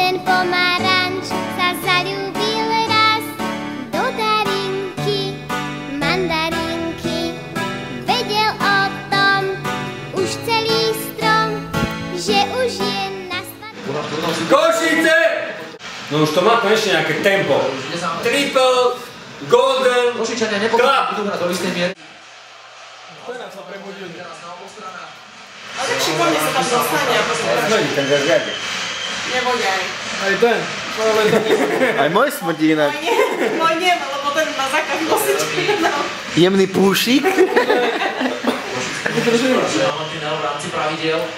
Jeden pomaranč sa zaľúbil raz do Darinky, mandarinky. Vedel o tom už celý strom, že už je na svadbu. Košice! No už to má konečne nejaké tempo. Triple, golden, klap. Ale tak šikovne sa tam dostane. Smrdí ten zriadek. Nevoňaj. Aj ten. Aj môj smrdí inak. Môj nie, lebo ten má zákaz nosičky. Jemný púšik.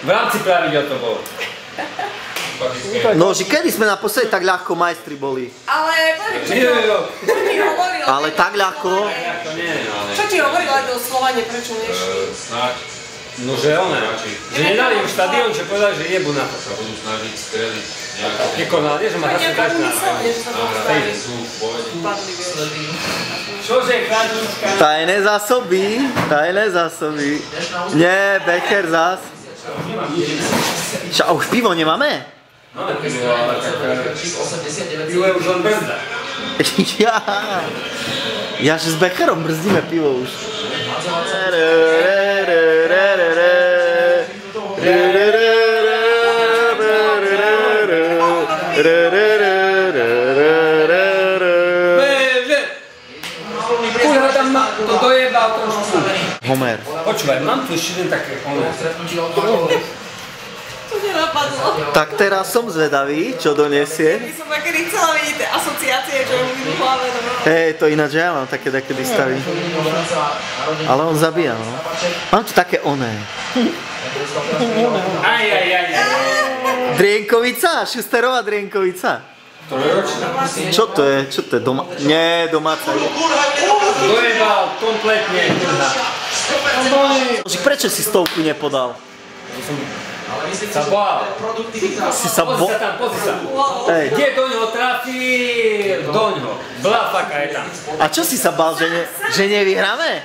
V rámci pravidel to bolo. No, že kedy sme naposledy tak ľahko majstri boli? Ale čo ti hovoril? Ale tak ľahko. Čo ti hovoril aj to Slovane, prečo nešli? No že one, že nedali im štadión, že povedali, že jebu na to. Sa budú snažiť streliť Nekonal, nie, že má zase každá. Čože, Chladníčka? Tajné zásoby. Nie, Becher zás. A už pivo nemáme? Máme pivo, ale tak pivo je už len brzda. Ja, že s Becherom brzdíme pivo už. Kurva, tam ma to dojebal trošku. Homer. Počúvaj, mám tu ešte jeden také Homer. To nenapadlo. Tak teraz som zvedavý, čo donesie. Ja som takedy chcela vidieť tie asociácie, čo mi v hlave. Hej, to ináč ja mám také takedy stavy. Ale on zabíja, no. Mám tu také oné. Aj. Drienkovica, Šusterová Drienkovica. Čo to je? Čo to je? Nie, domáca. Dojebal kompletne. Prečo si stovku nepodal? Sa bál. Si sa Pozri sa tam, pozri sa. Kde doňho trafil? Doňho. Blafaka je tam. A čo si sa bál, že nevyhráme?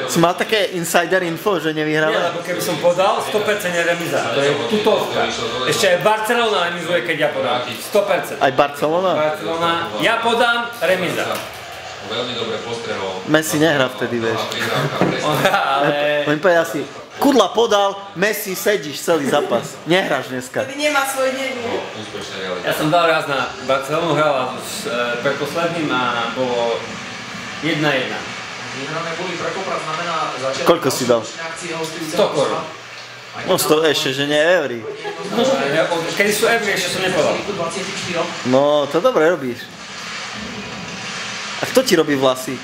Si mal také insider info, že nevyhráme? Nie, lebo keby som podal, 100% remiza. To je tutovka. Ešte aj Barcelona remizuje, keď ja podám. 100%. Aj Barcelona? Ja podám, remiza. Veľmi dobre postrehol. Messi nehrá vtedy, vieš. Ale... On povedal si, Kudla podal, Messi sedíš celý zápas. Nehráš dneska. Vtedy nemá svoj deň. Ja som dal raz na Barcelonu, hral s predposledným a bolo 1-1. Koľko si dal? 100 korun. No 100 ešte, že nie eury. Kedy sú eury, ešte som nepodal. No, to dobre robíš. A kto ti robí vlasy?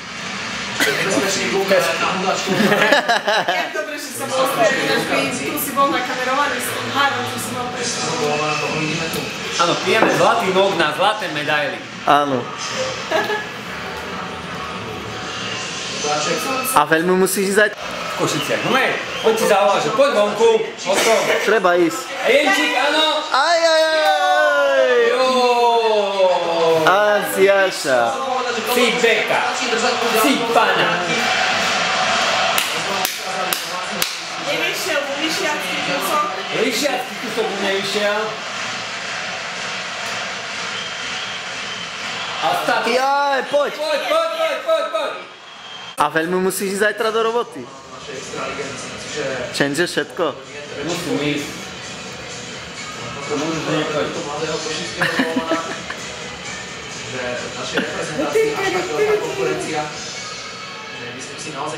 Jak dobre, že sa bol stretnúť, tu si bol nakamerovaný s tým három, čo si mal prečo. Áno, pijeme zlatý nog na zlaté medaily. Áno. A veľmi musíš ísť V Košiciach. No ne, poď ti zavolať, že poď vonku, hotovo. Treba ísť. A Jenčík, áno. Aj. Ansiaša. Si beka. Si pana. Nevyšiel, vyšiacký kusok. Lišiacký kusok mu nevyšiel. A stále. Jaj, poď. Poď. A veľmi musíš ísť zajtra do roboty. Change všetko. Musím ísť. Môžu to nekoť.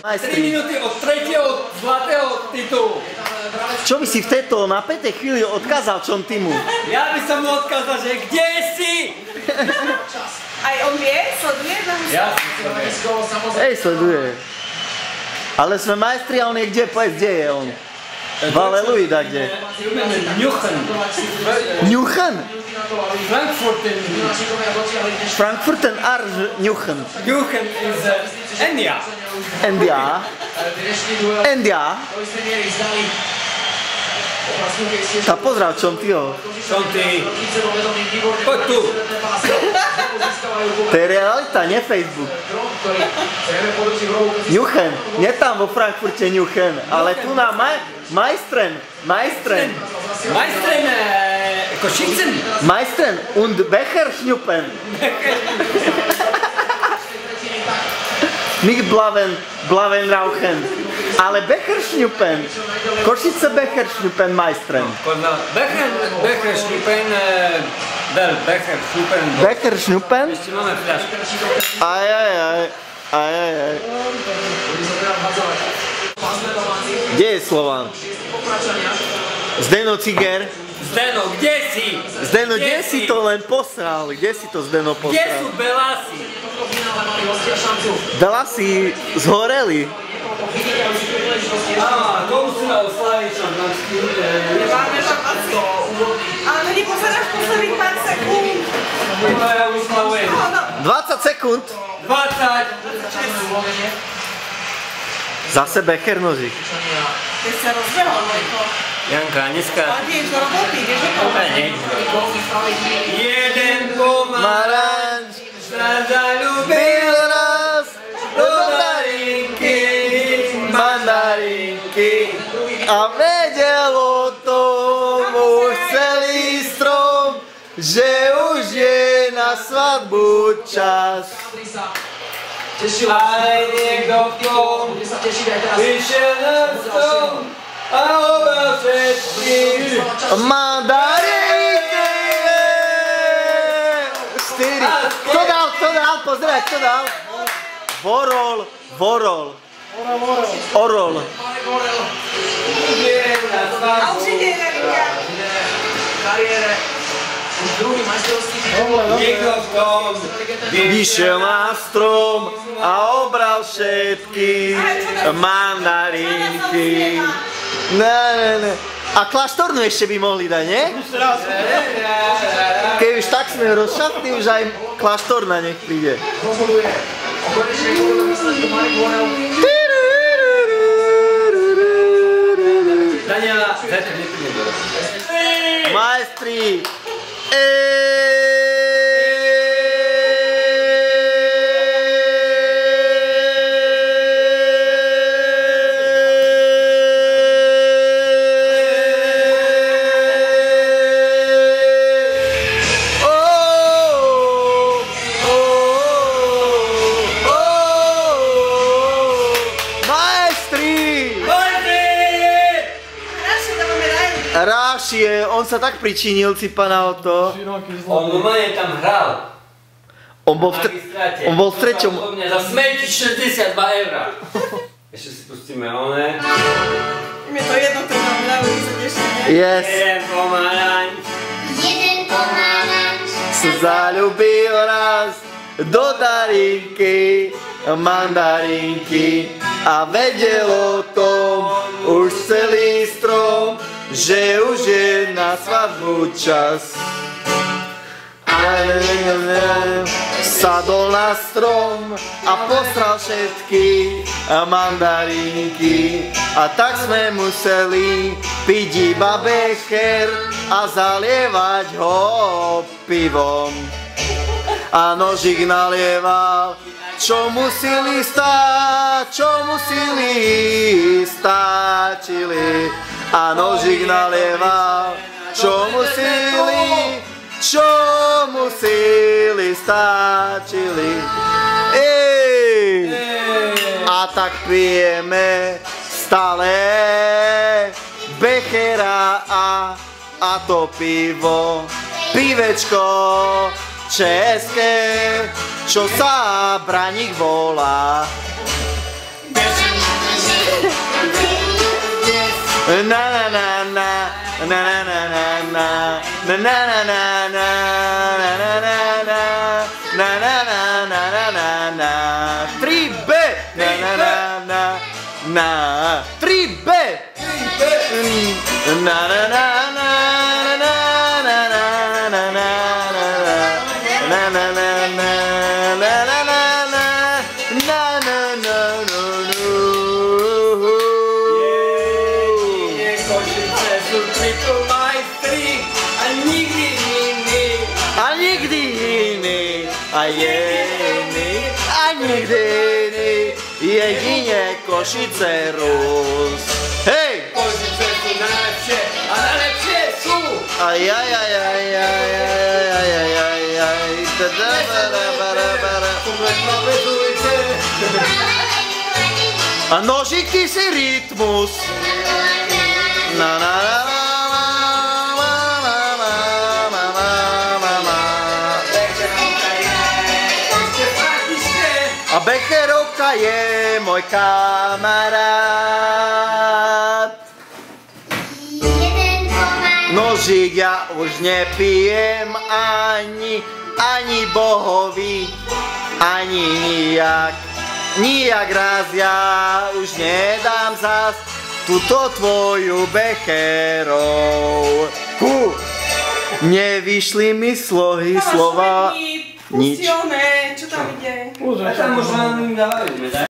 Majstri. 3 minúty od tretieho zlatého titulu. Čo by si v tejto napätej chvíli odkázal čom týmu? Ja by som mu odkázal, že kde si? Aj on vie? Sleduje? Ja Hej, sleduje. Ale sme majstri a on je kde? Povedz, kde je on? V Aleluida, kde? Njuchen. Njuchen? Frankfurten. Arž Njuchen. Njuchen is India. India. Tá pozdrav Čontyho. Čonty. Poď tu. To je realita, nie Facebook. Njuchen. Nie tam vo Frankfurte Njuchen, ale tu na Majstren. Majstren Košicem? Majstren und Becherschnuppen. Nicht blaven rauchen, ale Becherschnuppen. Košice Becherschnuppen, Majstren. Becherschnuppen, Becherschnuppen. Becherschnuppen? Ešte máme fľašku. Ajajaj. Kde je Slovan? Zdeno Ciger? Zdeno, kde si? Zdeno, kde si to len posral? Kde si to Zdeno posral? Kde sú Belasi? Belasi zhoreli. Á, to musíme oslaviť šampanský. Nemáme šampanský. Ale to nepozeráš posledných pár sekúnd. To ja uslavujem. 20 sekúnd. 20. Zase Becher nožík. Keď sa rozbehol, Vojko. Janka, dneska... Ale ty ideš do roboty, ideš do roboty. Jeden pomaranč sa zaľúbil raz do mandarinky a vedel o tom už celý strom, že už je na svadbu čas. Ale niekto v tom vyšiel na strom a obral všetky Mandarinky! 4. Kto dal? Pozeraj, kto dal? Vorol. Orol. A už ide Erika. Niekto v tom Vyšiel na strom a obral všetky mandarinky. Ne. A kláštornú ešte by mohli dať, nie? Keď už tak sme rozšatní, už aj kláštorna nech príde. Daniela, zajtra nepríde. Majstri! Rášie, on sa tak pričinil, Cipana o to. On normálne tam hral. On bol v treťom. Za smeti 62 €. Ešte si pustíme oné. Je to jedno, ktoré nám dajú, sa teší, nie? Yes. Jeden pomaranč Sa zaľúbil raz do darinky, mandarinky a vedel o tom už celý strom, že už je na svadbu čas. Sadol na strom a postral všetky mandarinky a tak sme museli piť iba becher a zalievať ho pivom. A nožík nalieval, čo museli stačili. A nožík nalieval, čo museli stačili. A tak pijeme stále bechera a to pivo, pivečko české, čo sa Braník volá. Na na na na na na na na na na na na na na na na na na 3B na na na na na 3B na na na na na na na na na a nikdy iný, jedine Košice Rus. Hej! Košice sú najlepšie a najlepšie sú A nožík, ty si rytmus. Na na na na a Becherovka je môj kamarát. Nožík, ja už nepijem ani bohovi, ani nijak raz ja už nedám zas túto tvoju Becherovku. Nevyšli mi slohy, slova, nič. Čo tam ide? Už, tam možno dávajú.